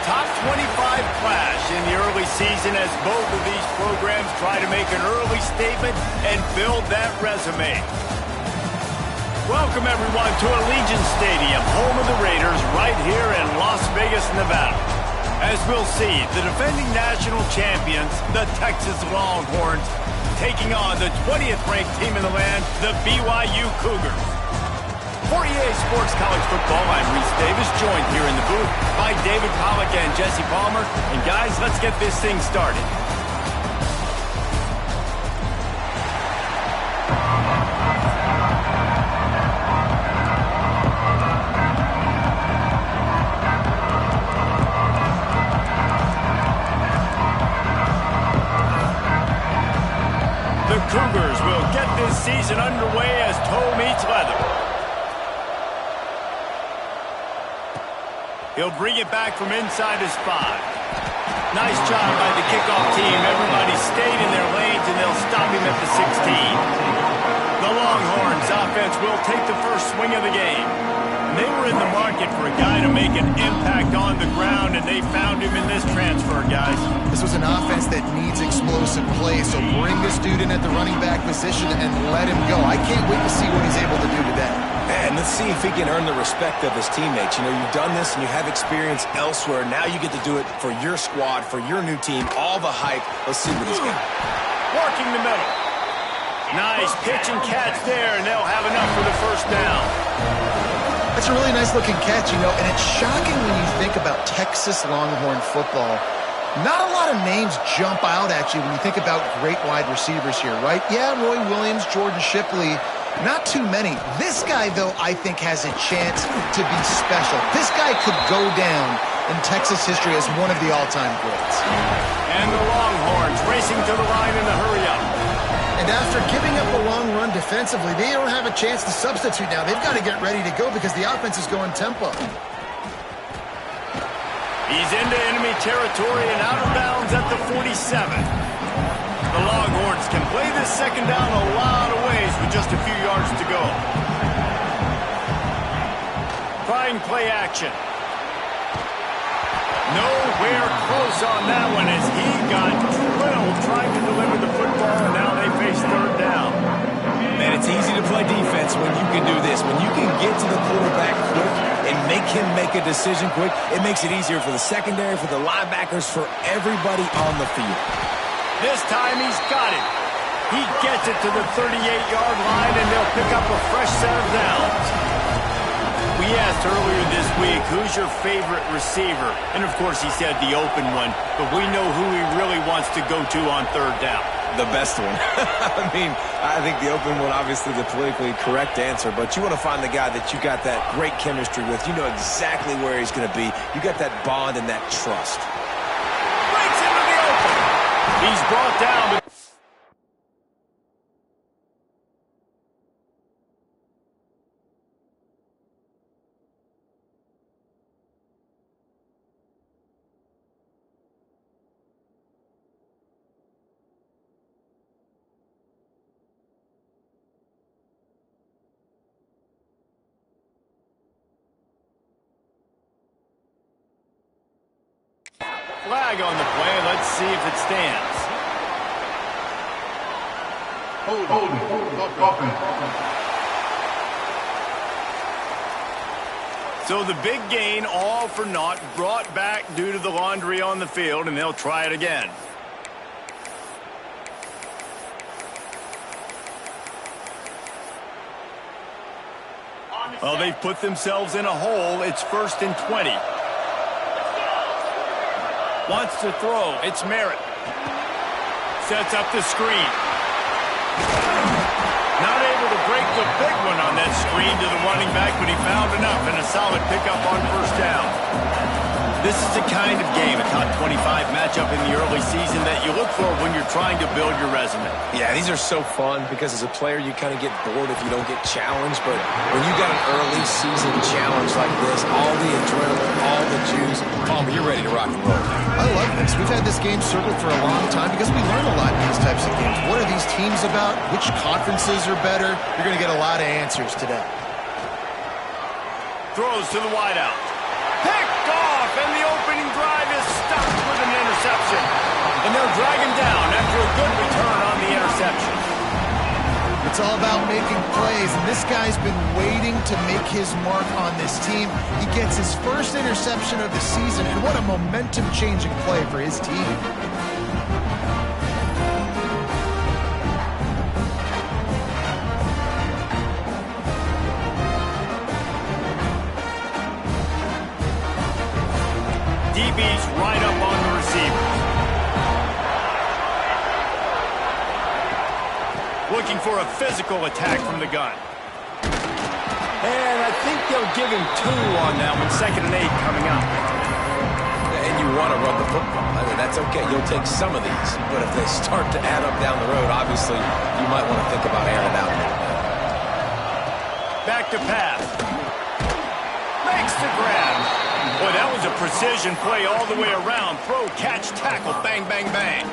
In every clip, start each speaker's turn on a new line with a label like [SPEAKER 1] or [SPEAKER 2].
[SPEAKER 1] top 25 clash in the early season as both of these programs try to make an early statement and build that resume. Welcome, everyone, to Allegiant Stadium, home of the Raiders, right here in Las Vegas, Nevada. As we'll see, the defending national champions, the Texas Longhorns, taking on the 20th ranked team in the land, the BYU Cougars. For EA Sports College Football, I'm Reese Davis, joined here in the booth by David Pollack and Jesse Palmer. And guys, let's get this thing started. The Cougars will get this season underway as toe meets leather. He'll bring it back from inside his 5. Nice job by the kickoff team. Everybody stayed in their lanes, and they'll stop him at the 16. The Longhorns offense will take the first swing of the game. And they were in the market for a guy to make an impact on the ground, and they found him in this transfer, guys.
[SPEAKER 2] This was an offense that needs explosive play, so bring this dude in at the running back position and let him go. I can't wait to see what he's able to do today.
[SPEAKER 3] And let's see if he can earn the respect of his teammates. You know, you've done this and you have experience elsewhere. Now you get to do it for your squad, for your new team, all the hype. Let's see what he's got.
[SPEAKER 1] Working the middle. Nice pitch and catch there, and they'll have enough for the first down.
[SPEAKER 2] That's a really nice-looking catch, you know, and it's shocking when you think about Texas Longhorn football. Not a lot of names jump out at you when you think about great wide receivers here, right? Yeah, Roy Williams, Jordan Shipley, not too many. This guy, though, I think has a chance to be special. This guy could go down in Texas history as one of the all-time greats.
[SPEAKER 1] And the Longhorns racing to the line in the hurry-up.
[SPEAKER 2] And after giving up a long run defensively, they don't have a chance to substitute now. They've got to get ready to go because the offense is going tempo.
[SPEAKER 1] He's into enemy territory and out of bounds at the 47. The Longhorns can play this second down a lot of ways with just a few yards to go. Trying play action. Nowhere close on that one as he got drilled trying to deliver the football, and now they face third down.
[SPEAKER 3] Man, it's easy to play defense when you can do this. When you can get to the quarterback quick and make him make a decision quick, it makes it easier for the secondary, for the linebackers, for everybody on the field.
[SPEAKER 1] This time he's got it. He gets it to the 38-yard line, and they'll pick up a fresh set of downs. We asked earlier this week, who's your favorite receiver? And, of course, he said the open one, but we know who he really wants to go to on third down.
[SPEAKER 3] The best one. I mean, I think the open one, obviously the politically correct answer, but you want to find the guy that you got that great chemistry with. You know exactly where he's going to be. You got that bond and that trust.
[SPEAKER 1] Breaks into the open. He's brought down. Flag on the play. Let's see if it stands. Hold. So the big gain, all for naught, brought back due to the laundry on the field, and they'll try it again. Well, they've put themselves in a hole. It's 1st and 20. Wants to throw. It's Merritt. Sets up the screen. Not able to break the big one on that screen to the running back, but he found enough and a solid pickup on first down. This is the kind of game, a top 25 matchup in the early season that you look for when you're trying to build your resume.
[SPEAKER 3] Yeah, these are so fun because as a player, you kind of get bored if you don't get challenged. But when you got an early season challenge like this, all the adrenaline, all the juice, Palmer, you're ready to rock and roll.
[SPEAKER 2] I love this. We've had this game circled for a long time because we learn a lot in these types of games. What are these teams about? Which conferences are better? You're going to get a lot of answers today.
[SPEAKER 1] Throws to the wideout. Picked off, and the opening drive is stopped with an interception. And they'll drag him down after a good return on the interception.
[SPEAKER 2] It's all about making plays, and this guy's been waiting to make his mark on this team. He gets his first interception of the season, and what a momentum-changing play for his team.
[SPEAKER 1] DB's right up on the receiver. Looking for a physical attack from the gun. And I think they'll give him 2 on that one. 2nd and 8 coming up.
[SPEAKER 3] And you want to run the football. I mean, that's okay. You'll take some of these. But if they start to add up down the road, obviously, you might want to think about airing it out a little bit.
[SPEAKER 1] Back to pass. Makes the grab. Boy, that was a precision play all the way around. Throw, catch, tackle, bang, bang, bang.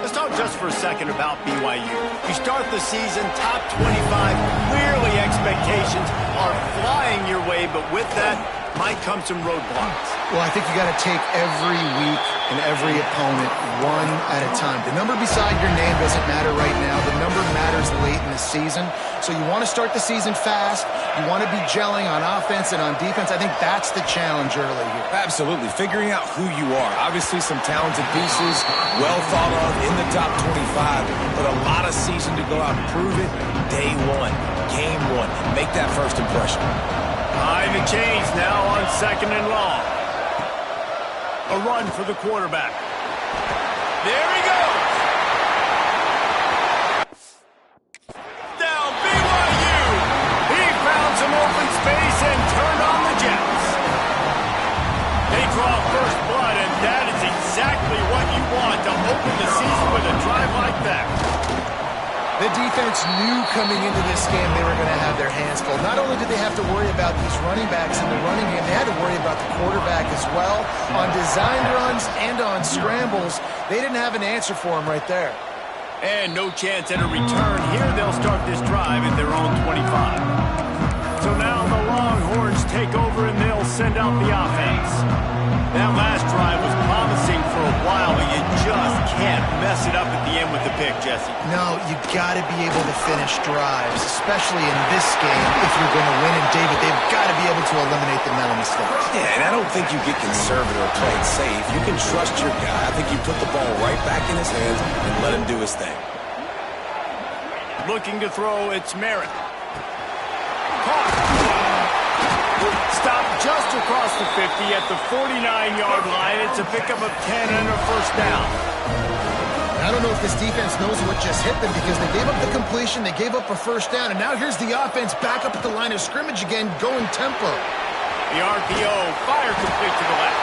[SPEAKER 1] Let's talk just for a second about BYU. You start the season top 25. Clearly expectations are flying your way, but with that might come some roadblocks.
[SPEAKER 2] Well, I think you got to take every week and every opponent one at a time. The number beside your name doesn't matter right now. The number matters late in the season. So you want to start the season fast. You want to be gelling on offense and on defense. I think that's the challenge early here.
[SPEAKER 3] Absolutely. Figuring out who you are. Obviously some talented pieces, well thought of in the top 25, but a lot of season to go out and prove it. Day 1, game 1. Make that first impression.
[SPEAKER 1] Time to change now on 2nd and long. A run for the quarterback. There he goes. Down BYU. He found some open space and turned on the Jets. They draw first blood, and that is exactly what you want to open the season with a drive like that.
[SPEAKER 2] The defense knew coming into this game they were going to have their hands full. Not only did they have to worry about these running backs in the running game, they had to worry about the quarterback as well. On designed runs and on scrambles, they didn't have an answer for him right there.
[SPEAKER 1] And no chance at a return. Here they'll start this drive at their own 25. So now the Longhorns take over and they'll send out the offense. That last drive was promising for a while, but you just can't mess it up at the end with the pick, Jesse.
[SPEAKER 2] No, you got to be able to finish drives, especially in this game if you're going to win. And David, they've got to be able to eliminate the mental mistakes.
[SPEAKER 3] Yeah, and I don't think you get conservative or play it safe. You can trust your guy. I think you put the ball right back in his hands and let him do his thing.
[SPEAKER 1] Looking to throw, it's Merritt. Caught. Stopped just across the 50 at the 49-yard line. It's a pickup of 10 and a first down.
[SPEAKER 2] I don't know if this defense knows what just hit them because they gave up the completion, they gave up a first down, and now here's the offense back up at the line of scrimmage again, going tempo.
[SPEAKER 1] The RPO, fire complete to the left.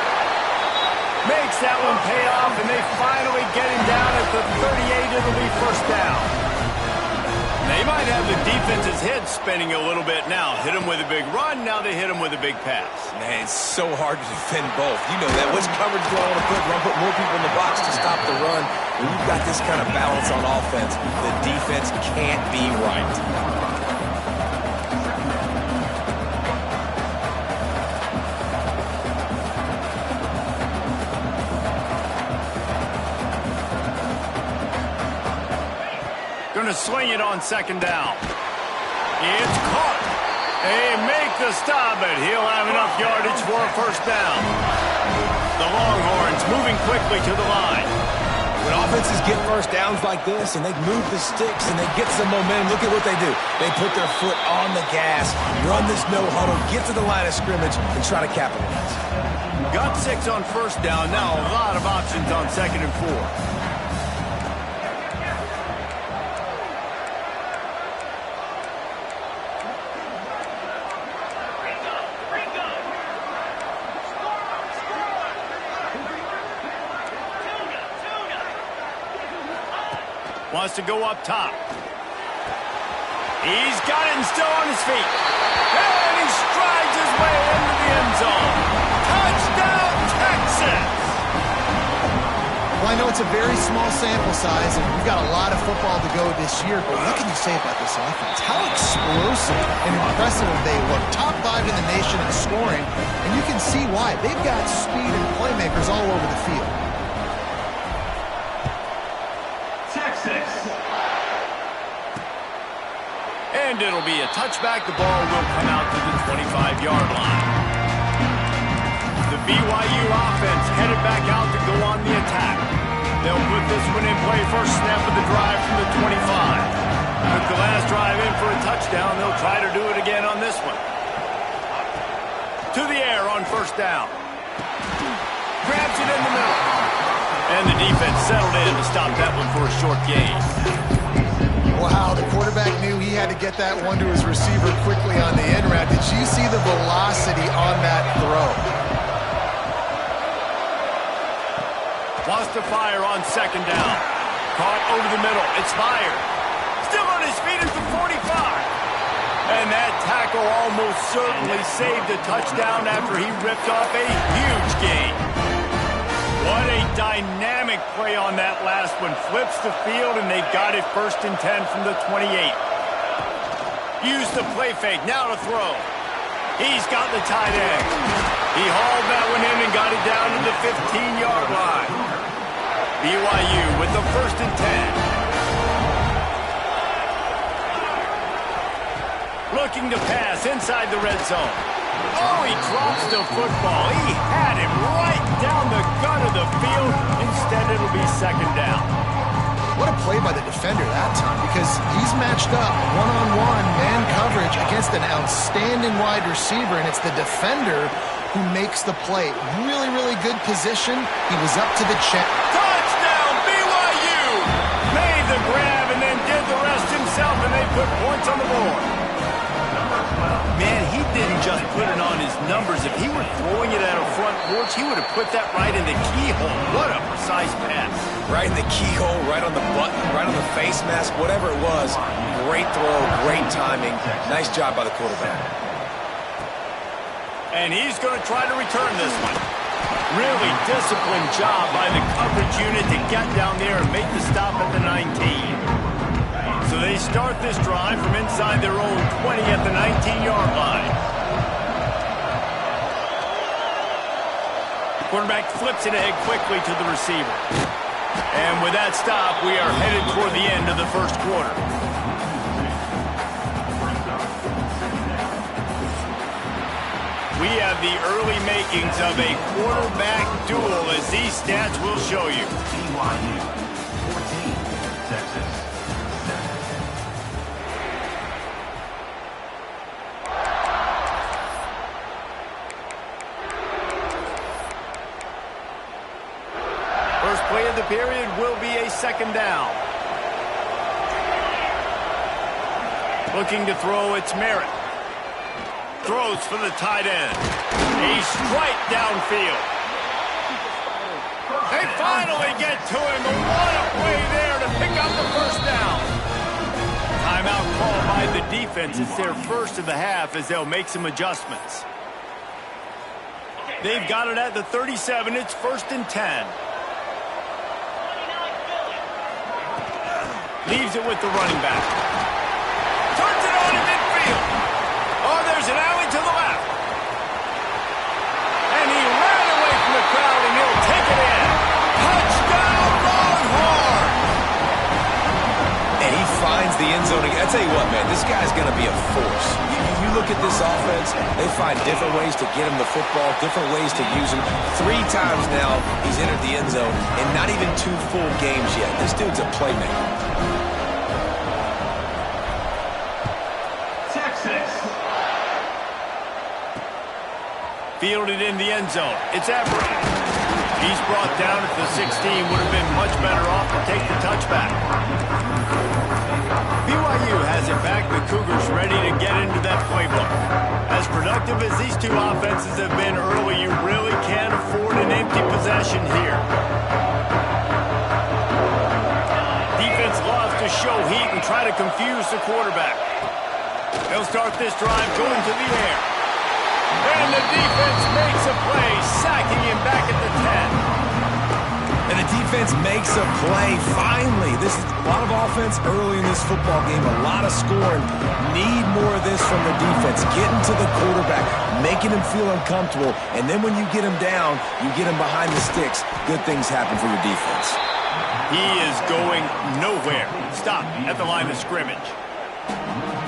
[SPEAKER 1] Makes that one pay off, and they finally get him down at the 38. It'll be first down. They might have the defense's head spinning a little bit now. Hit him with a big run, now they hit him with a big pass.
[SPEAKER 3] Man, it's so hard to defend both. You know that. Which coverage do I want to put? Do I put more people in the box to stop the run? When you've got this kind of balance on offense, the defense can't be right.
[SPEAKER 1] Going to swing it on 2nd down. It's caught. They make the stop, but he'll have enough yardage for a first down. The Longhorns moving quickly to the line.
[SPEAKER 3] When offenses get first downs like this and they move the sticks and they get some momentum, look at what they do. They put their foot on the gas, run this no huddle, get to the line of scrimmage, and try to capitalize.
[SPEAKER 1] Got 6 on first down. Now a lot of options on 2nd and 4. Wants to go up top. He's got it and still on his feet. And he strides his way into the end zone. Touchdown, Texas!
[SPEAKER 2] Well, I know it's a very small sample size, and we've got a lot of football to go this year, but what can you say about this offense? How explosive and impressive they look. Top 5 in the nation in scoring, and you can see why. They've got speed and playmakers all over the field.
[SPEAKER 1] Texas. And it'll be a touchback. The ball will come out to the 25-yard line. The BYU offense headed back out to go on the attack. They'll put this one in play first snap of the drive from the 25. Took the last drive in for a touchdown. They'll try to do it again on this one. To the air on first down. Grabs it in the middle. And the defense settled in to stop that one for a short gain.
[SPEAKER 2] Wow, the quarterback knew he had to get that one to his receiver quickly on the in route. Did you see the velocity on that throw?
[SPEAKER 1] Wants to fire on second down. Caught over the middle. It's fired. Still on his feet at the 45. And that tackle almost certainly saved a touchdown after he ripped off a huge gain. What a dynamic play on that last one. Flips the field, and they've got it 1st and 10 from the 28. Use the play fake. Now to throw. He's got the tight end. He hauled that one in and got it down to the 15-yard line. BYU with the 1st and 10. Looking to pass inside the red zone. Oh, he drops the football. He had him right down the gut of the field. Instead, it'll be second down.
[SPEAKER 2] What a play by the defender that time, because he's matched up one-on-one man coverage against an outstanding wide receiver, and it's the defender who makes the play. Really, really good position. He was up to the check.
[SPEAKER 1] Touchdown, BYU! Made the grab and then did the rest himself, and they put points on the board. Man, he didn't just put it on his numbers. If he were throwing it at a front porch, he would have put that right in the keyhole. What a precise pass.
[SPEAKER 3] Right in the keyhole, right on the button, right on the face mask, whatever it was. Great throw, great timing. Nice job by the quarterback.
[SPEAKER 1] And he's going to try to return this one. Really disciplined job by the coverage unit to get down there and make the stop at the 19. So they start this drive from inside their own 20 at the 19-yard line. Quarterback flips it ahead quickly to the receiver. And with that stop, we are headed toward the end of the first quarter. We have the early makings of a quarterback duel, as these stats will show you.
[SPEAKER 4] BYU 14, Texas 7.
[SPEAKER 1] First play of the period will be a second down. Looking to throw, it's Merritt. Throws for the tight end. A strike downfield. They finally get to him. What a play there to pick up the first down. Timeout called by the defense. It's their first of the half as they'll make some adjustments. They've got it at the 37. It's 1st and 10. Leaves it with the running back. Turns it on in midfield. Oh, there's an alley to the left. And he ran away from the crowd, and he'll take it in. Touchdown, Longhorn!
[SPEAKER 3] And he finds the end zone. I tell you what, man, this guy's going to be a force. You look at this offense, they find different ways to get him the football, different ways to use him. 3 times now he's entered the end zone, and not even 2 full games yet. This dude's a playmaker.
[SPEAKER 1] Fielded in the end zone. It's Everett. He's brought down at the 16. Would have been much better off to take the touchback. BYU has it back. The Cougars ready to get into that playbook. As productive as these two offenses have been early, you really can't afford an empty possession here. Defense loves to show heat and try to confuse the quarterback. They'll start this drive going to the air. And the defense makes a play, sacking him back at the 10.
[SPEAKER 3] And the defense makes a play. Finally, this is a lot of offense early in this football game, a lot of scoring. Need more of this from the defense. Getting to the quarterback, making him feel uncomfortable, and then when you get him down, you get him behind the sticks. Good things happen for your defense.
[SPEAKER 1] He is going nowhere. Stop at the line of scrimmage.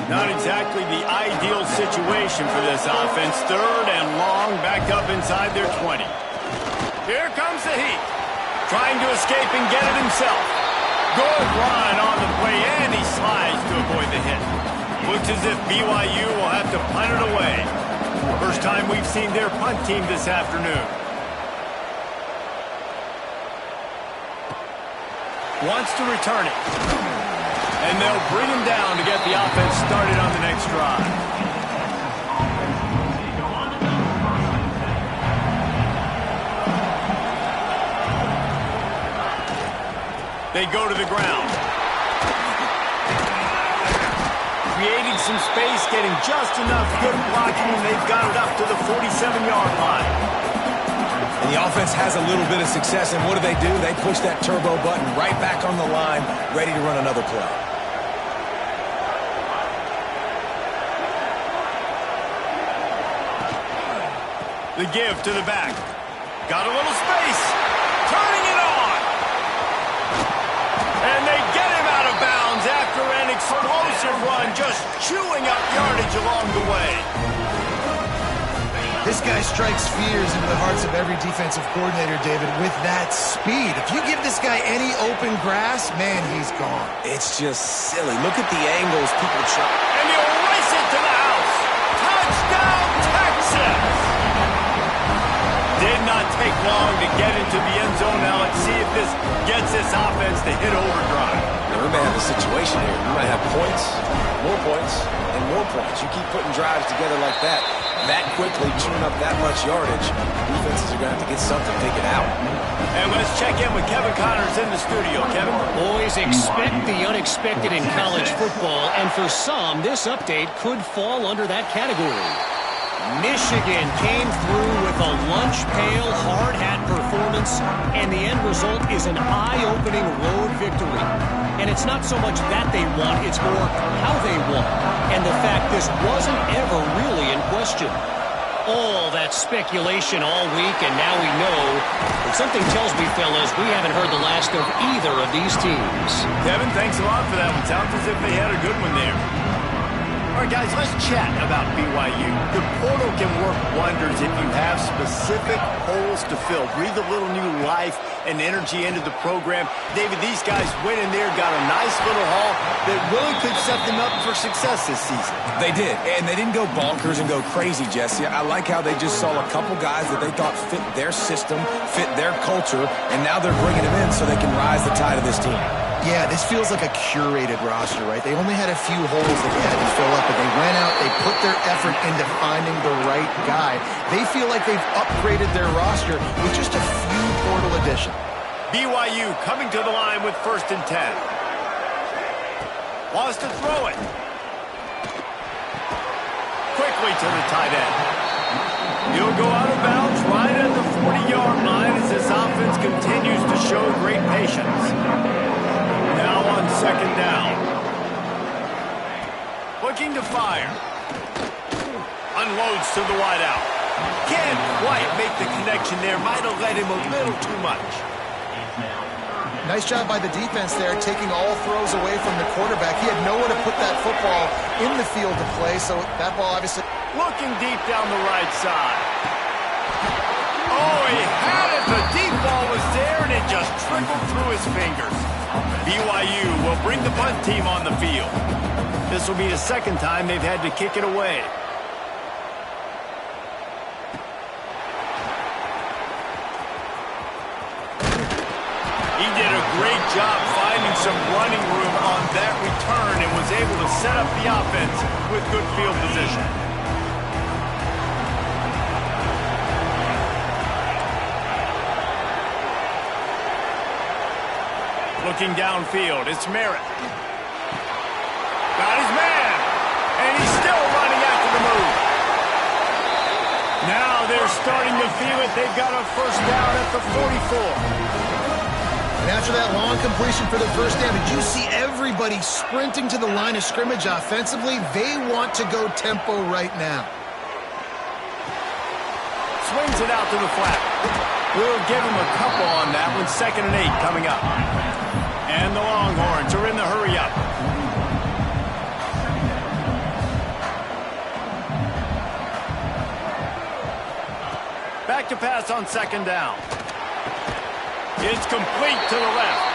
[SPEAKER 1] Not exactly the ideal situation for this offense. 3rd and long, back up inside their 20. Here comes the heat. Trying to escape and get it himself. Good run on the play, and he slides to avoid the hit. Looks as if BYU will have to punt it away. First time we've seen their punt team this afternoon. Wants to return it. And they'll bring him down to get the offense started on the next drive. They go to the ground. Creating some space, getting just enough good blocking, and they've got it up to the 47-yard line.
[SPEAKER 3] And the offense has a little bit of success, and what do? They push that turbo button right back on the line, ready to run another play.
[SPEAKER 1] The give to the back. Got a little space. Turning it on. And they get him out of bounds after an explosive run, just chewing up yardage along the way.
[SPEAKER 2] This guy strikes fears into the hearts of every defensive coordinator, David, with that speed. If you give this guy any open grass, man, he's gone.
[SPEAKER 3] It's just silly. Look at the angles people try.
[SPEAKER 1] And he'll race it to the house. Touchdown, Texas! Did not take long to get into the end zone. Now let's see if this gets this offense to hit overdrive.
[SPEAKER 3] Now, we may have a situation here. We might have points, and more points. You keep putting drives together like that quickly, chewing up that much yardage, defenses are going to have to get something figured out.
[SPEAKER 1] And let's check in with Kevin Connors in the studio. Kevin?
[SPEAKER 5] Boys, expect the unexpected in college football, and for some, this update could fall under that category. Michigan came through with a lunch pail, hard hat performance, and the end result is an eye-opening road victory. And it's not so much that they won, it's more how they won, and the fact this wasn't ever really in question. All that speculation all week, and now we know. But something tells me, fellas, we haven't heard the last of either of these teams.
[SPEAKER 1] Kevin, thanks a lot for that one. Sounds as if they had a good one there. All right, guys, let's chat about BYU. The portal can work wonders if you have specific holes to fill. Breathe a little new life and energy into the program. David, these guys went in there, got a nice little haul that really could set them up for success this season.
[SPEAKER 3] They did, and they didn't go bonkers and go crazy, Jesse. I like how they just saw a couple guys that they thought fit their system, fit their culture, and now they're bringing them in so they can rise the tide of this team.
[SPEAKER 2] Yeah, this feels like a curated roster, right? They only had a few holes that they had to fill up, but they went out, they put their effort into finding the right guy. They feel like they've upgraded their roster with just a few portal additions.
[SPEAKER 1] BYU coming to the line with 1st and 10. Wants to throw it. Quickly to the tight end. He'll go out of bounds right at the 40-yard line as this offense continues to show great patience. Now on 2nd down. Looking to fire. Unloads to the wideout. Can't quite make the connection there. Might have let him a little too much.
[SPEAKER 2] Nice job by the defense there, taking all throws away from the quarterback. He had nowhere to put that football in the field to play, so that ball obviously...
[SPEAKER 1] Looking deep down the right side. Oh, he had it. The deep ball was there, and it just trickled through his fingers. BYU will bring the punt team on the field. This will be the 2nd time they've had to kick it away. He did a great job finding some running room on that return and was able to set up the offense with good field position. Looking downfield, it's Merritt. Got his man, and he's still running after the move. Now they're starting to feel it. They've got a 1st down at the 44.
[SPEAKER 2] After that long completion for the first down, did you see everybody sprinting to the line of scrimmage offensively? They want to go tempo right now.
[SPEAKER 1] Swings it out to the flat. We'll give him a couple on that one. 2nd and 8 coming up. And the Longhorns are in the hurry up. Back to pass on 2nd down. It's complete to the left.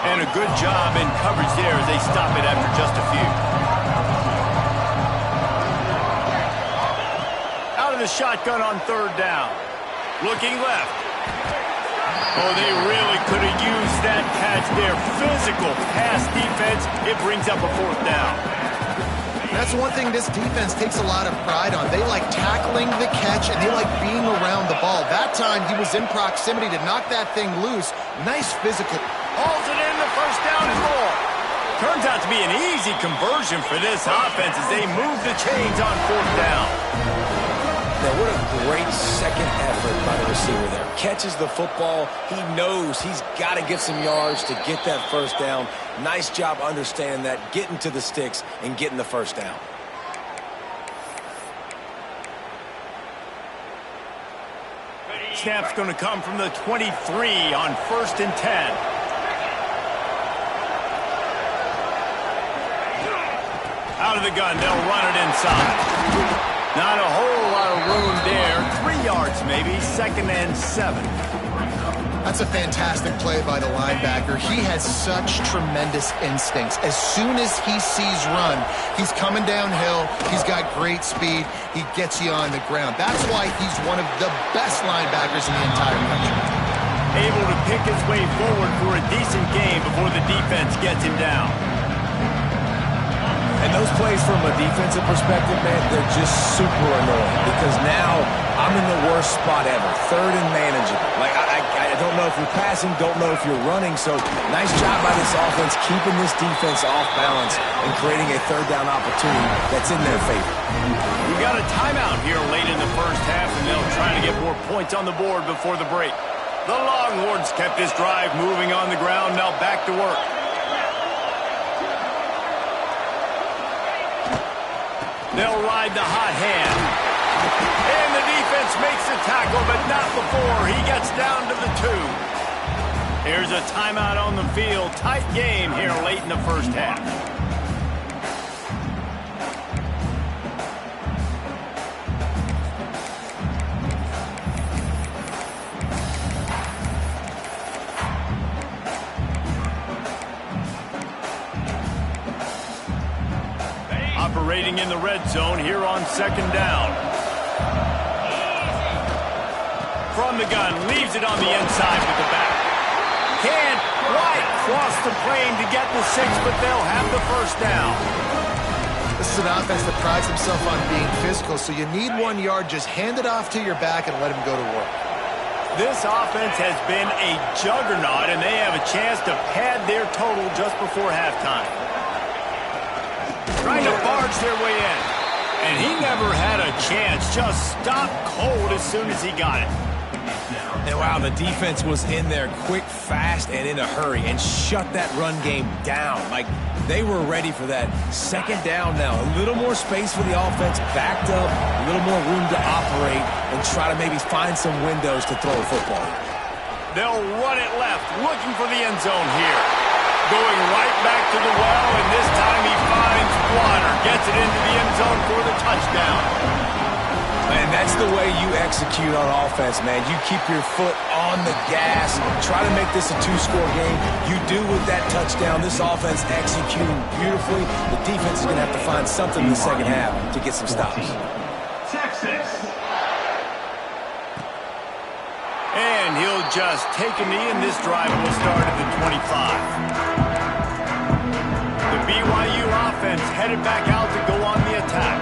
[SPEAKER 1] And a good job in coverage there as they stop it after just a few. Out of the shotgun on 3rd down. Looking left. Oh, they really could have used that catch there. Physical pass defense. It brings up a 4th down.
[SPEAKER 2] That's one thing this defense takes a lot of pride on. They like tackling the catch, and they like being around the ball. That time, he was in proximity to knock that thing loose. Nice physical.
[SPEAKER 1] Hauls it in, the 1st down and more. Turns out to be an easy conversion for this offense as they move the chains on 4th down.
[SPEAKER 3] Now, what a great second effort by the receiver there. Catches the football. He knows he's got to get some yards to get that 1st down. Nice job understanding that, getting to the sticks and getting the 1st down.
[SPEAKER 1] Snap's going to come from the 23 on 1st and 10. Out of the gun, they'll run it inside. Not a whole lot of room there. 3 yards maybe. 2nd and 7.
[SPEAKER 2] That's a fantastic play by the linebacker. He has such tremendous instincts. As soon as he sees run, he's coming downhill. He's got great speed. He gets you on the ground. That's why he's one of the best linebackers in the entire country.
[SPEAKER 1] Able to pick his way forward for a decent game before the defense gets him down.
[SPEAKER 3] And those plays from a defensive perspective, man, they're just super annoying because now I'm in the worst spot ever. 3rd and manageable. Like, I don't know if you're passing, don't know if you're running. So nice job by this offense keeping this defense off balance and creating a 3rd down opportunity that's in their favor.
[SPEAKER 1] We got a timeout here late in the 1st half, and they'll try to get more points on the board before the break. The Longhorns kept this drive moving on the ground. Now back to work. They'll ride the hot hand. And the defense makes the tackle, but not before he gets down to the 2. Here's a timeout on the field. Tight game here late in the 1st half. Operating in the red zone here on 2nd down. From the gun, leaves it on the inside with the back. Can't quite cross the plane to get the 6, but they'll have the 1st down.
[SPEAKER 2] This is an offense that prides himself on being physical, so you need 1 yard, just hand it off to your back and let him go to work.
[SPEAKER 1] This offense has been a juggernaut, and they have a chance to pad their total just before halftime. Trying to barge their way in. And he never had a chance. Just stopped cold as soon as he got it.
[SPEAKER 3] And wow, the defense was in there quick, fast, and in a hurry and shut that run game down. Like, they were ready for that. 2nd down now. A little more space for the offense, backed up, a little more room to operate and try to maybe find some windows to throw a football.
[SPEAKER 1] They'll run it left, looking for the end zone here. Going right back to the well, and this time he finds water. Gets it into the end zone for the touchdown.
[SPEAKER 3] And that's the way you execute on offense, man. You keep your foot on the gas. Try to make this a 2-score game. You do with that touchdown. This offense executing beautifully. The defense is going to have to find something in the 2nd half to get some stops.
[SPEAKER 4] Texas.
[SPEAKER 1] And he'll just take a knee, and this drive will start at the 25. The BYU offense headed back out to go on the attack.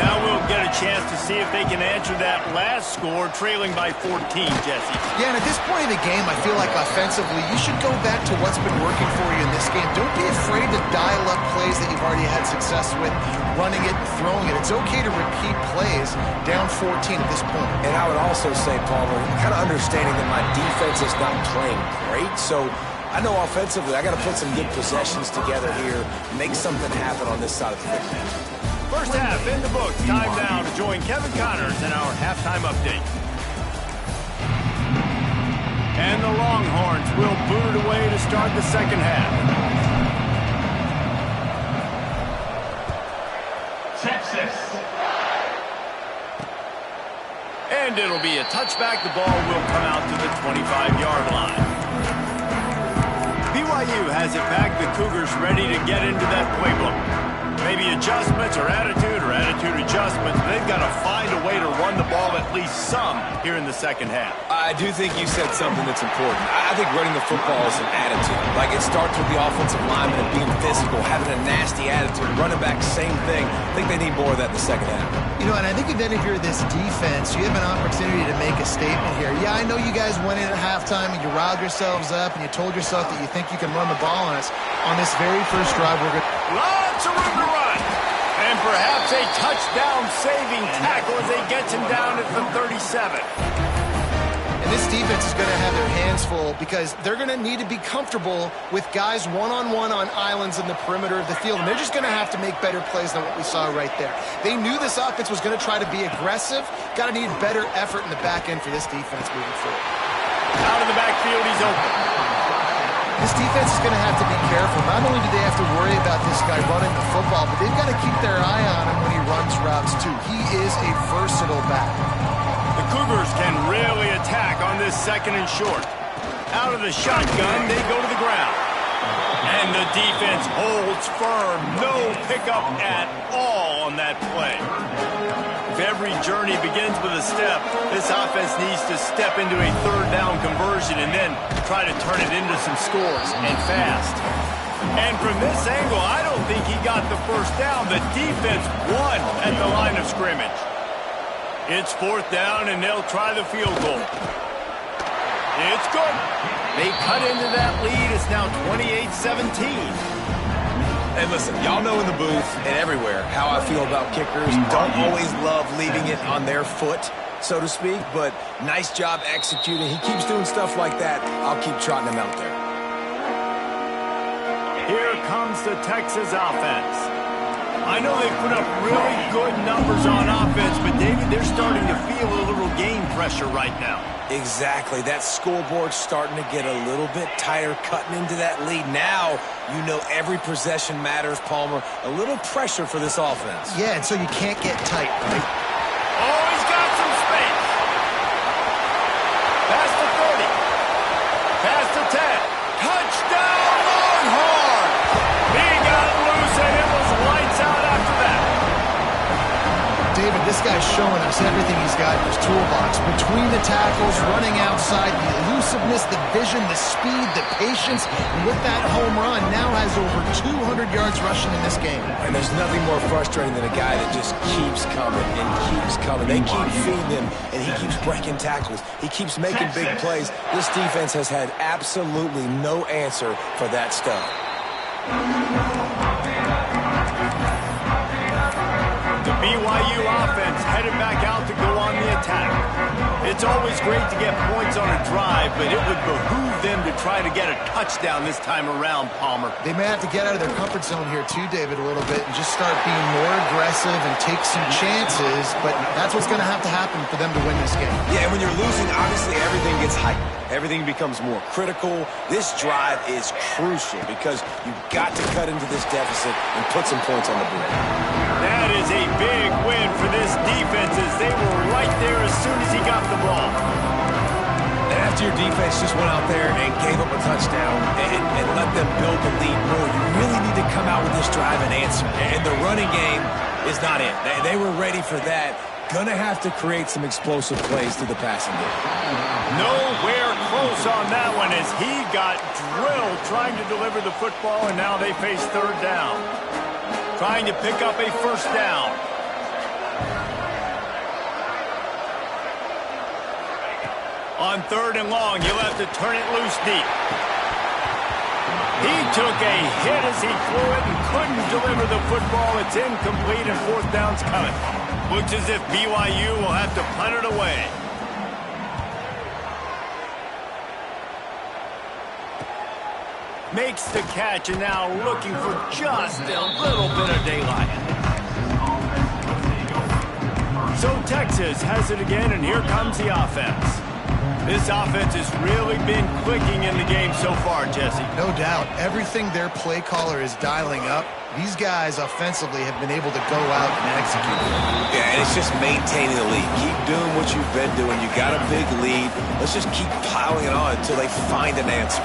[SPEAKER 1] Now we'll get a chance to see if they can answer that last score, trailing by 14, Jesse.
[SPEAKER 2] Yeah, and at this point in the game, I feel like offensively, you should go back to what's been working for you in this game. Don't be afraid to dial up plays that you've already had success with, running it and throwing it. It's okay to repeat plays down 14 at this point.
[SPEAKER 3] And I would also say, Palmer, kind of understanding that my defense is not playing great, so I know offensively I got to put some good possessions together here, make something happen on this side of the football.
[SPEAKER 1] First half in the books. Time now to join Kevin Connors in our halftime update. And the Longhorns will boot it away to start the second half.
[SPEAKER 4] Texas.
[SPEAKER 1] And it'll be a touchback. The ball will come out to the 25-yard line. BYU has it back. The Cougars ready to get into that playbook. Maybe adjustments or attitude adjustments. They've got to find a way to run the ball at least some here in the second half.
[SPEAKER 3] I do think you said something that's important. I think running the football is an attitude. Like, it starts with the offensive lineman and being physical, having a nasty attitude. Running back, same thing. I think they need more of that in the second half.
[SPEAKER 2] You know, and I think if you're this defense, you have an opportunity to make a statement here. Yeah, I know you guys went in at halftime and you riled yourselves up and you told yourself that you think you can run the ball on us. On this very first drive, we're going to...
[SPEAKER 1] Lots of room to run. And perhaps a touchdown-saving tackle as they get him down at the 37.
[SPEAKER 2] And this defense is going to have their hands full because they're going to need to be comfortable with guys one-on-one on islands in the perimeter of the field. And they're just going to have to make better plays than what we saw right there. They knew this offense was going to try to be aggressive. Got to need better effort in the back end for this defense moving forward.
[SPEAKER 1] Out of the backfield, he's open.
[SPEAKER 2] This defense is going to have to be careful. Not only do they have to worry about this guy running the football, but they've got to keep their eye on him when he runs routes too. He is a versatile back.
[SPEAKER 1] The Cougars can really attack on this second and short. Out of the shotgun, they go to the ground. And the defense holds firm. No pickup at all on that play. If every journey begins with a step, this offense needs to step into a third down conversion and then try to turn it into some scores, and fast. And from this angle, I don't think he got the first down. The defense won at the line of scrimmage. It's fourth down, and they'll try the field goal. It's good. They cut into that lead. It's now 28-17.
[SPEAKER 3] And listen, y'all know in the booth and everywhere how I feel about kickers. Don't always love leaving it on their foot, so to speak, but nice job executing. He keeps doing stuff like that. I'll keep trotting him out there.
[SPEAKER 1] Here comes the Texas offense. I know they put up really good numbers on offense, but David, they're starting to feel a little game pressure right now.
[SPEAKER 3] Exactly. That scoreboard's starting to get a little bit tighter, cutting into that lead. Now, you know every possession matters, Palmer. A little pressure for this offense.
[SPEAKER 2] Yeah, and so you can't get tight, right?
[SPEAKER 1] Oh, he's got some space. Past the 30. Past the 10. Touchdown, Longhorn! He got loose, and it was lights out after that.
[SPEAKER 2] David, this guy's showing us everything he's got in his toolbox. Between the tackles, running outside, the elusiveness, the vision, the speed, the patience. And with that home run, now has over 200 yards rushing in this game.
[SPEAKER 3] And there's nothing more frustrating than a guy that just keeps coming and keeps coming. They keep feeding him, and he keeps breaking tackles. He keeps making big plays. This defense has had absolutely no answer for that stuff.
[SPEAKER 1] The BYU offense headed back out to go on the attack. It's always great to get points on a drive, but it would behoove them to try to get a touchdown this time around, Palmer.
[SPEAKER 2] They may have to get out of their comfort zone here too, David, a little bit and just start being more aggressive and take some chances, but that's what's going to have to happen for them to win this game.
[SPEAKER 3] Yeah, and when you're losing, obviously everything gets heightened. Everything becomes more critical. This drive is crucial because you've got to cut into this deficit and put some points on the board.
[SPEAKER 1] That is a big win for this defense as they were right there as soon as he got the ball.
[SPEAKER 3] And after your defense just went out there and gave up a touchdown and let them build the lead more, you really need to come out with this drive and answer. And the running game is not it. They were ready for that. Gonna have to create some explosive plays through the passing game.
[SPEAKER 1] Nowhere close on that one as he got drilled trying to deliver the football, and now they face third down. Trying to pick up a first down. On 3rd and long, you'll have to turn it loose deep. He took a hit as he threw it and couldn't deliver the football. It's incomplete and 4th down's coming. Looks as if BYU will have to punt it away. Makes the catch and now looking for just a little bit of daylight. So Texas has it again, and here comes the offense. This offense has really been clicking in the game so far, Jesse.
[SPEAKER 2] No doubt. Everything their play caller is dialing up, these guys offensively have been able to go out and execute.
[SPEAKER 3] Yeah, and it's just maintaining the lead. Keep doing what you've been doing. You got a big lead. Let's just keep piling it on until they find an answer.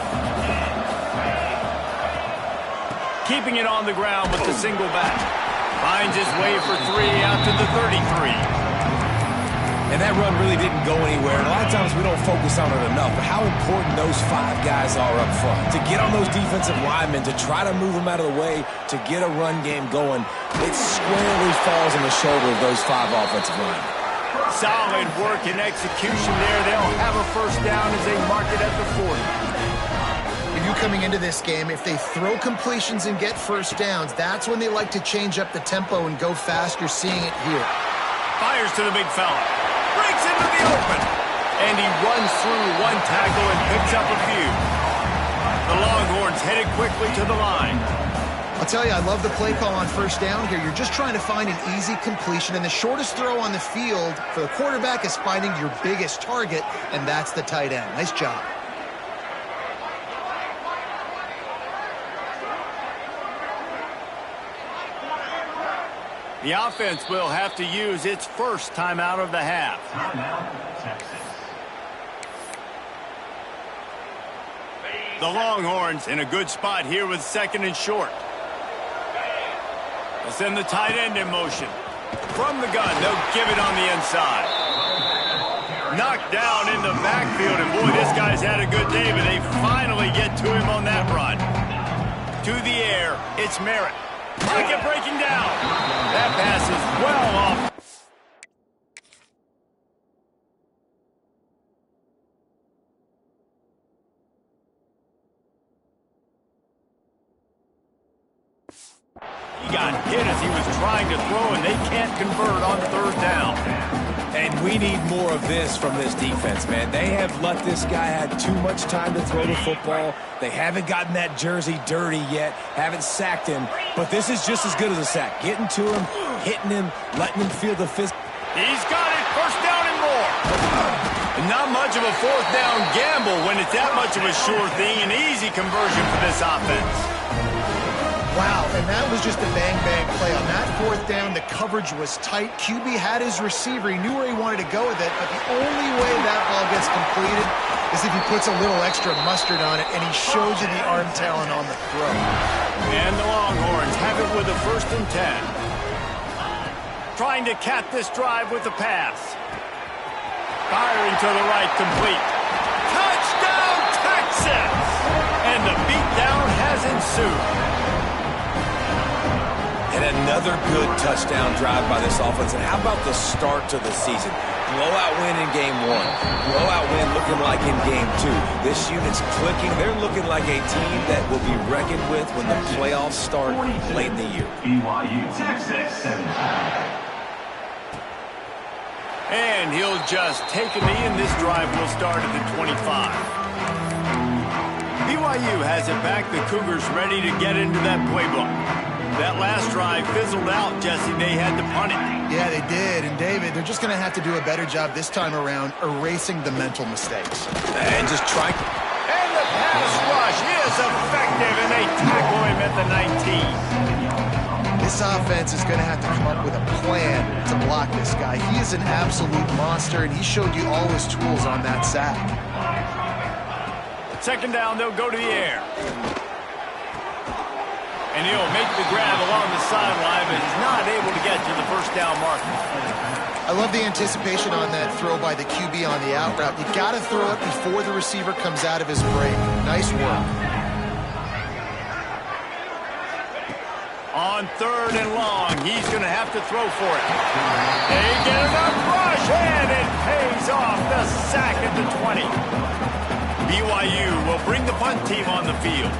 [SPEAKER 1] Keeping it on the ground with the single back. Finds his way for 3 out to the 33.
[SPEAKER 3] And that run really didn't go anywhere. And a lot of times we don't focus on it enough, but how important those 5 guys are up front. To get on those defensive linemen, to try to move them out of the way, to get a run game going, it squarely falls on the shoulder of those 5 offensive linemen.
[SPEAKER 1] Solid work and execution there. They'll have a 1st down as they mark it at the 40.
[SPEAKER 2] You coming into this game, if they throw completions and get 1st downs, that's when they like to change up the tempo and go fast. You're seeing it here.
[SPEAKER 1] Fires to the big fella. Breaks into the open. And he runs through 1 tackle and picks up a few. The Longhorns headed quickly to the line.
[SPEAKER 2] I'll tell you, I love the play call on 1st down here. You're just trying to find an easy completion, and the shortest throw on the field for the quarterback is finding your biggest target, and that's the tight end. Nice job.
[SPEAKER 1] The offense will have to use its 1st timeout of the half. The Longhorns in a good spot here with 2nd and short. They'll send the tight end in motion. From the gun, they'll give it on the inside. Knocked down in the backfield, and boy, this guy's had a good day, but they finally get to him on that run. To the air, it's Merritt. Pocket breaking down. That pass is well off. He got hit as he was trying to throw, and they can't convert on 3rd down.
[SPEAKER 3] And we need more of this from this defense, man. They have let this guy have too much time to throw the football. They haven't gotten that jersey dirty yet, haven't sacked him. But this is just as good as a sack. Getting to him, hitting him, letting him feel the fist.
[SPEAKER 1] He's got it. 1st down and more. Not much of a 4th down gamble when it's that much of a sure thing. An easy conversion for this offense.
[SPEAKER 2] Wow, and that was just a bang-bang play. On that 4th down, the coverage was tight. QB had his receiver. He knew where he wanted to go with it, but the only way that ball gets completed is if he puts a little extra mustard on it, and he shows you the arm talent on the throw.
[SPEAKER 1] And the Longhorns have it with a 1st and 10. Trying to cap this drive with the pass. Firing to the right, complete. Touchdown, Texas! And the beatdown has ensued.
[SPEAKER 3] And another good touchdown drive by this offense. And how about the start to the season? Blowout win in Game 1. Blowout win looking like in Game 2. This unit's clicking. They're looking like a team that will be reckoned with when the playoffs start late in the year.
[SPEAKER 4] BYU, Texas, 7.
[SPEAKER 1] And he'll just take a knee, and this drive will start at the 25. BYU has it back. The Cougars ready to get into that playbook. That last drive fizzled out, Jesse. They had to punt it.
[SPEAKER 2] Yeah, they did. And, David, they're just going to have to do a better job this time around erasing the mental mistakes.
[SPEAKER 3] And just try.
[SPEAKER 1] And the pass rush is effective, and they tackle him at the 19.
[SPEAKER 2] This offense is going to have to come up with a plan to block this guy. He is an absolute monster, and he showed you all his tools on that sack.
[SPEAKER 1] 2nd down, they'll go to the air. And he'll make the grab along the sideline, but he's not able to get to the 1st down marker.
[SPEAKER 2] I love the anticipation on that throw by the QB on the out route. You got to throw it before the receiver comes out of his break. Nice work.
[SPEAKER 1] On On 3rd and long, he's going to have to throw for it. They get enough rush, and it pays off the sack at the 20. BYU will bring the punt team on the field.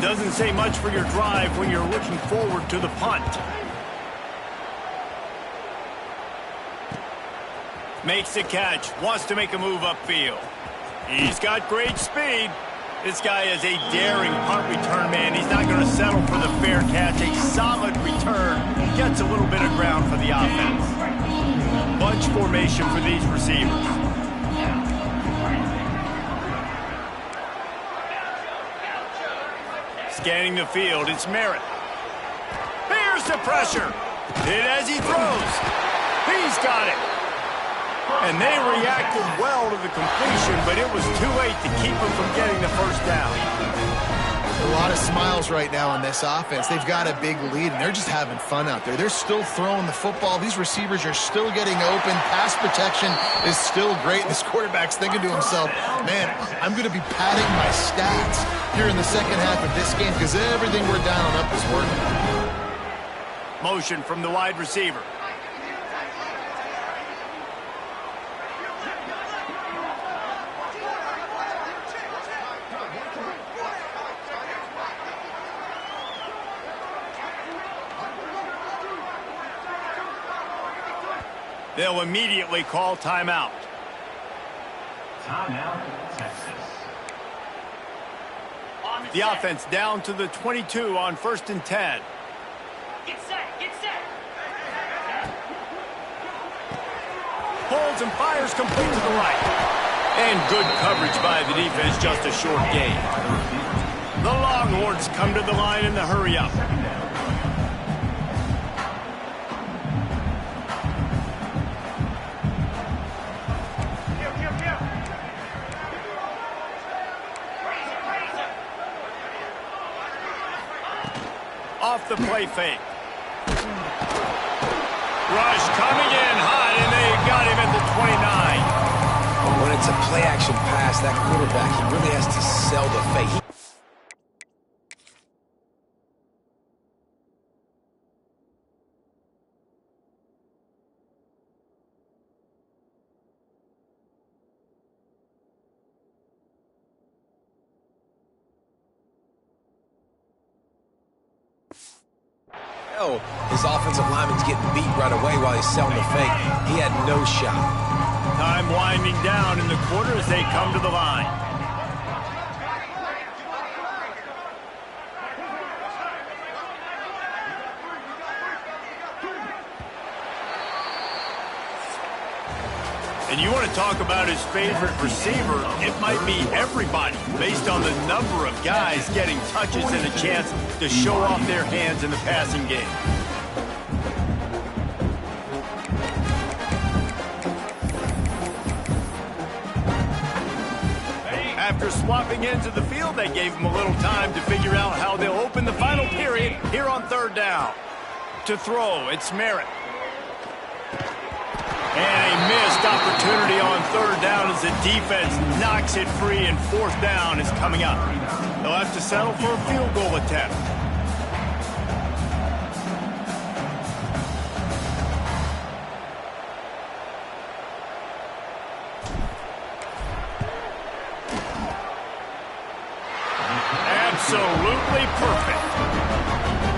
[SPEAKER 1] Doesn't say much for your drive when you're looking forward to the punt. Makes the catch, wants to make a move upfield. He's got great speed. This guy is a daring punt return man. He's not going to settle for the fair catch. A solid return. Gets a little bit of ground for the offense. Bunch formation for these receivers. Scanning the field, it's Merritt. Here's the pressure. Hit as he throws. He's got it. And they reacted well to the completion, but it was too late to keep him from getting the first down.
[SPEAKER 2] A lot of smiles right now on this offense. They've got a big lead, and they're just having fun out there. They're still throwing the football. These receivers are still getting open. Pass protection is still great. This quarterback's thinking to himself, man, I'm going to be padding my stats here in the second half of this game because everything we're dialing up is working.
[SPEAKER 1] Motion from the wide receiver. They'll immediately call timeout.
[SPEAKER 4] Timeout, Texas.
[SPEAKER 1] The offense down to the 22 on 1st and 10.
[SPEAKER 6] Get set, get set.
[SPEAKER 1] Holds and fires complete to the right. And good coverage by the defense, just a short gain. The Longhorns come to the line in the hurry-up. Off the play fake. Rush coming in hot, and they got him at the 29.
[SPEAKER 3] When it's a play-action pass, that quarterback, he really has to sell the fake. His offensive lineman's getting beat right away while he's selling the fake. He had no shot.
[SPEAKER 1] Time winding down in the quarter as they come to the line. And you want to talk about his favorite receiver, it might be everybody, based on the number of guys getting touches and a chance to show off their hands in the passing game. After swapping ends of the field, they gave him a little time to figure out how they'll open the final period here on 3rd down. To throw, it's Merritt. And a missed opportunity on 3rd down as the defense knocks it free, and 4th down is coming up. They'll have to settle for a field goal attempt. Absolutely perfect.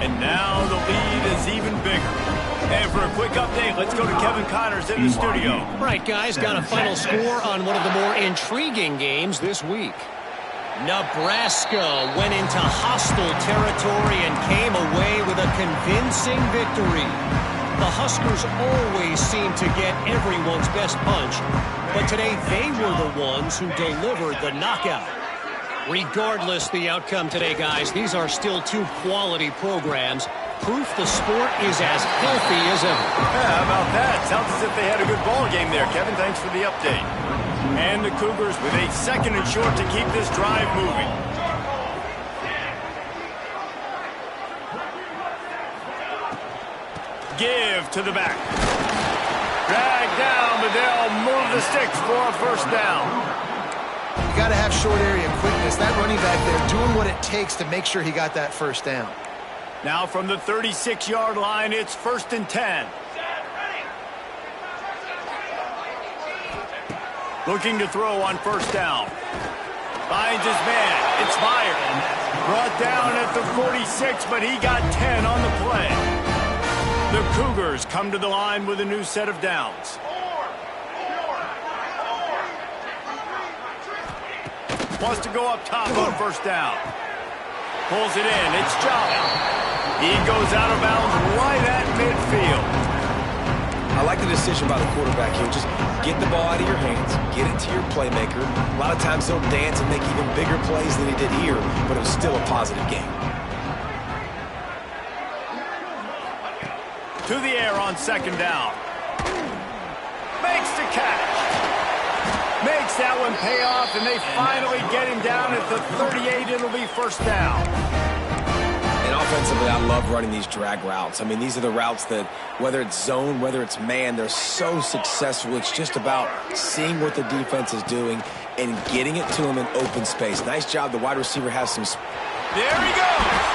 [SPEAKER 1] And now the lead is even bigger. And for a quick update, let's go to Kevin Connors in the studio.
[SPEAKER 5] Right, guys, got a final score on one of the more intriguing games this week. Nebraska went into hostile territory and came away with a convincing victory. The Huskers always seem to get everyone's best punch, but today they were the ones who delivered the knockout. Regardless the outcome today, guys, these are still two quality programs. Proof the sport is as healthy as ever.
[SPEAKER 1] Yeah, how about that? Sounds as if they had a good ball game there, Kevin. Thanks for the update. And the Cougars with a 2nd and short to keep this drive moving. Give to the back. Drag down, but they'll move the sticks for a 1st down.
[SPEAKER 2] You got to have short area quickness. That running back there doing what it takes to make sure he got that 1st down.
[SPEAKER 1] Now from the 36-yard line, it's 1st and 10. Looking to throw on 1st down. Finds his man. It's fired. Brought down at the 46, but he got 10 on the play. The Cougars come to the line with a new set of downs. Wants to go up top on 1st down. Pulls it in. It's Jolly. He goes out of bounds right at midfield.
[SPEAKER 3] I like the decision by the quarterback here. Just get the ball out of your hands, get it to your playmaker. A lot of times he'll dance and make even bigger plays than he did here, but it was still a positive game.
[SPEAKER 1] To the air on 2nd down. Makes the catch. Makes that one pay off, and they finally get him down at the 38. It'll be 1st down.
[SPEAKER 3] And offensively, I love running these drag routes. I mean, these are the routes that, whether it's zone, whether it's man, they're so successful. It's just about seeing what the defense is doing and getting it to them in open space. Nice job. The wide receiver has some...
[SPEAKER 1] There he goes.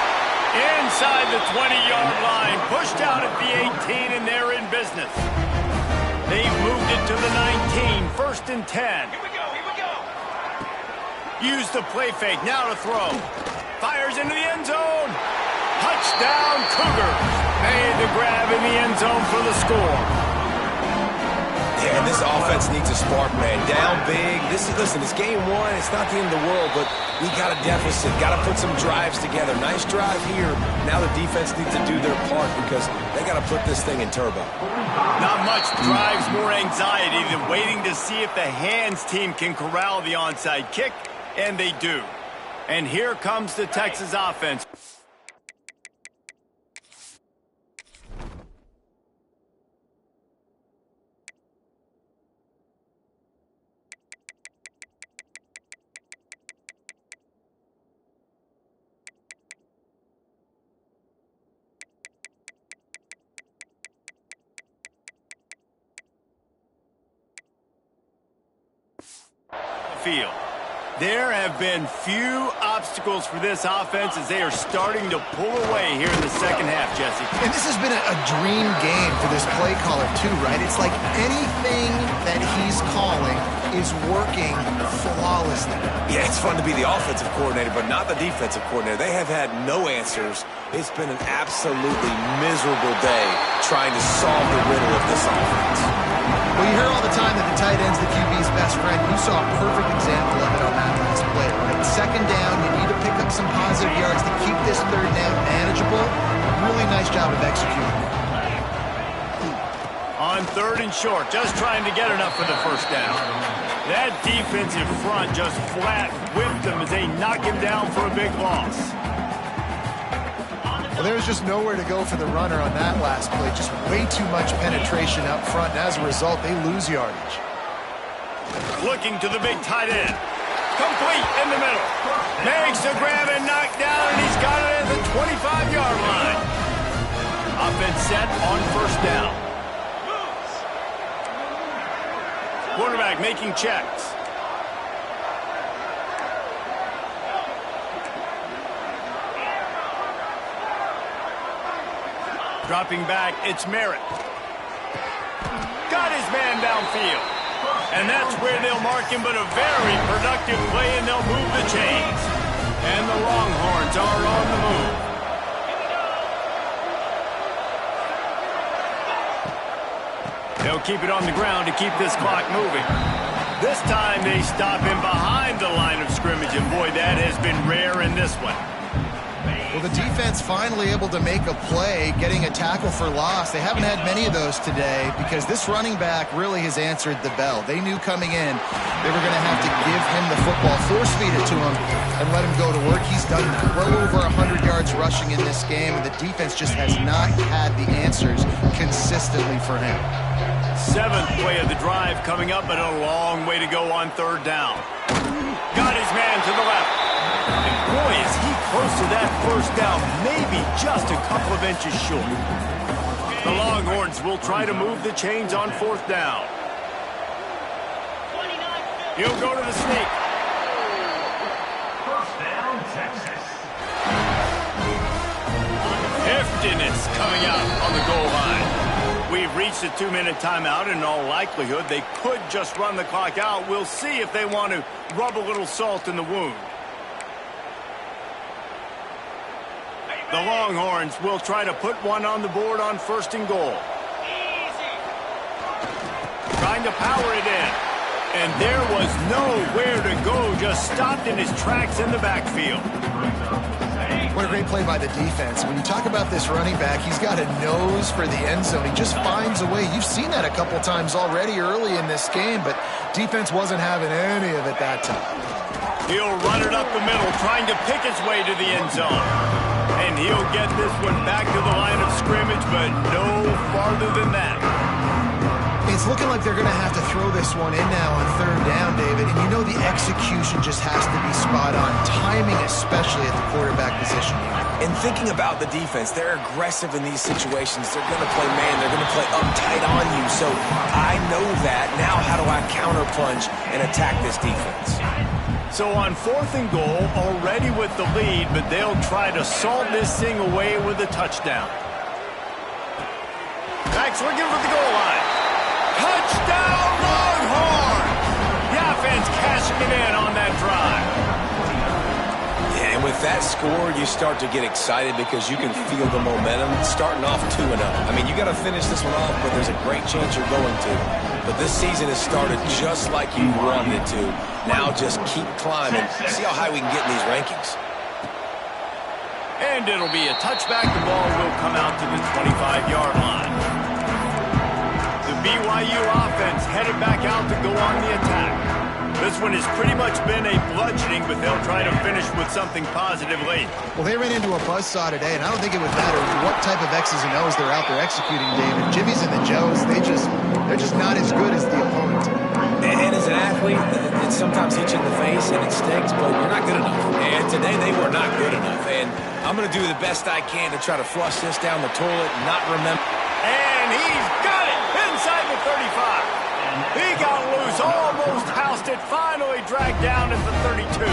[SPEAKER 1] Inside the 20-yard line. Pushed out at the 18, and they're in business. They've moved it to the 19. 1st and 10.
[SPEAKER 6] Here we go.
[SPEAKER 1] Use the play fake. Now to throw. Fires into the end zone. Touchdown, Cougars. Made the grab in the end zone for the score.
[SPEAKER 3] Yeah, and this offense needs a spark, man. Down big. Listen, it's game 1. It's not the end of the world, but we got a deficit. Got to put some drives together. Nice drive here. Now the defense needs to do their part because they got to put this thing in turbo.
[SPEAKER 1] Not much drives more anxiety than waiting to see if the hands team can corral the onside kick, and they do. And here comes the Texas offense. Field. There have been few obstacles for this offense as they are starting to pull away here in the 2nd half, Jesse.
[SPEAKER 2] And this has been a dream game for this play caller too, right? It's like anything that he's calling is working flawlessly.
[SPEAKER 3] Yeah, it's fun to be the offensive coordinator, but not the defensive coordinator. They have had no answers. It's been an absolutely miserable day trying to solve the riddle of this offense.
[SPEAKER 2] Well, you hear all the time that the tight end's the QB's best friend. You saw a perfect example of it on that last play, right? 2nd down, you need to pick up some positive yards to keep this 3rd down manageable. Really nice job of executing.
[SPEAKER 1] On 3rd and short, just trying to get enough for the 1st down. That defensive front just flat whipped him as they knock him down for a big loss.
[SPEAKER 2] Well, there was just nowhere to go for the runner on that last play. Just way too much penetration up front, and as a result, they lose yardage.
[SPEAKER 1] Looking to the big tight end. Complete in the middle. Makes the grab and knocked down, and he's got it at the 25-yard line. Offense set on 1st down. Quarterback making checks. Dropping back, it's Merritt. Got his man downfield. And that's where they'll mark him, but a very productive play, and they'll move the chains. And the Longhorns are on the move. They'll keep it on the ground to keep this clock moving. This time they stop him behind the line of scrimmage, and boy, that has been rare in this one.
[SPEAKER 2] Well, the defense finally able to make a play, getting a tackle for loss. They haven't had many of those today because this running back really has answered the bell. They knew coming in they were going to have to give him the football, force-feed it to him, and let him go to work. He's done that. Well over 100 yards rushing in this game, and the defense just has not had the answers consistently for him.
[SPEAKER 1] 7th play of the drive coming up, but a long way to go on 3rd down. Got his man to the left. And boy, is he close to that 1st down, maybe just a couple of inches short. The Longhorns will try to move the chains on 4th down. He'll go to the sneak.
[SPEAKER 4] 1st down, Texas.
[SPEAKER 1] emptiness coming out on the goal line. We've reached a 2-minute timeout, and in all likelihood, they could just run the clock out. We'll see if they want to rub a little salt in the wound. The Longhorns will try to put one on the board on 1st and goal. Trying to power it in. And there was nowhere to go, just stopped in his tracks in the backfield.
[SPEAKER 2] What a great play by the defense. When you talk about this running back, he's got a nose for the end zone. He just finds a way. You've seen that a couple times already early in this game, but defense wasn't having any of it that time.
[SPEAKER 1] He'll run it up the middle, trying to pick his way to the end zone. And he'll get this one back to the line of scrimmage, but no farther than that.
[SPEAKER 2] It's looking like they're going to have to throw this one in now on 3rd down, David. And you know the execution just has to be spot on. Timing, especially at the quarterback position.
[SPEAKER 3] And thinking about the defense, they're aggressive in these situations. They're going to play man. They're going to play uptight on you. So I know that. Now how do I counterpunch and attack this defense?
[SPEAKER 1] So on 4th and goal, already with the lead, but they'll try to salt this thing away with a touchdown. Back swinging for the goal line. Touchdown, Longhorn! The offense cashing it in on that drive.
[SPEAKER 3] Yeah, and with that score, you start to get excited because you can feel the momentum starting off 2-0. I mean, you got to finish this one off, but there's a great chance you're going to. But this season has started just like you wanted it to. Now just keep climbing. See how high we can get in these rankings.
[SPEAKER 1] And it'll be a touchback. The ball will come out to the 25-yard line. BYU offense headed back out to go on the attack. This one has pretty much been a bludgeoning, but they'll try to finish with something positive late.
[SPEAKER 2] Well, they ran into a buzzsaw today, and I don't think it would matter what type of X's and O's they're out there executing, David. Jimmy's and the Joes, they're just not as good as the opponent.
[SPEAKER 3] And as an athlete, it sometimes hits you in the face and it stinks, but you're not good enough. And today they were not good enough. And I'm going to do the best I can to try to flush this down the toilet and not remember.
[SPEAKER 1] And he's got it inside the 35. He got loose, almost housed it, finally dragged down at the 32.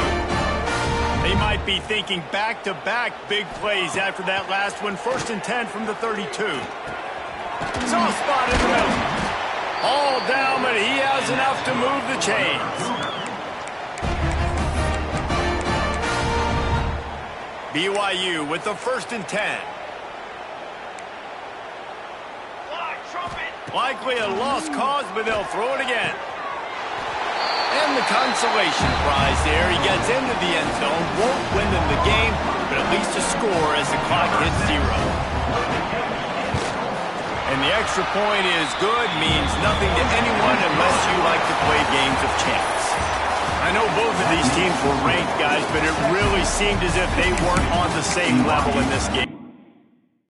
[SPEAKER 1] They might be thinking back-to-back big plays after that last one. 1st and 10 from the 32. Soft spot in the middle. All down, but he has enough to move the chains. BYU with the 1st and 10. Likely a lost cause, but they'll throw it again. And the consolation prize there. He gets into the end zone. Won't win them the game, but at least a score as the clock hits 0. And the extra point is good, means nothing to anyone unless you like to play games of chance. I know both of these teams were ranked, guys, but it really seemed as if they weren't on the same level in this game.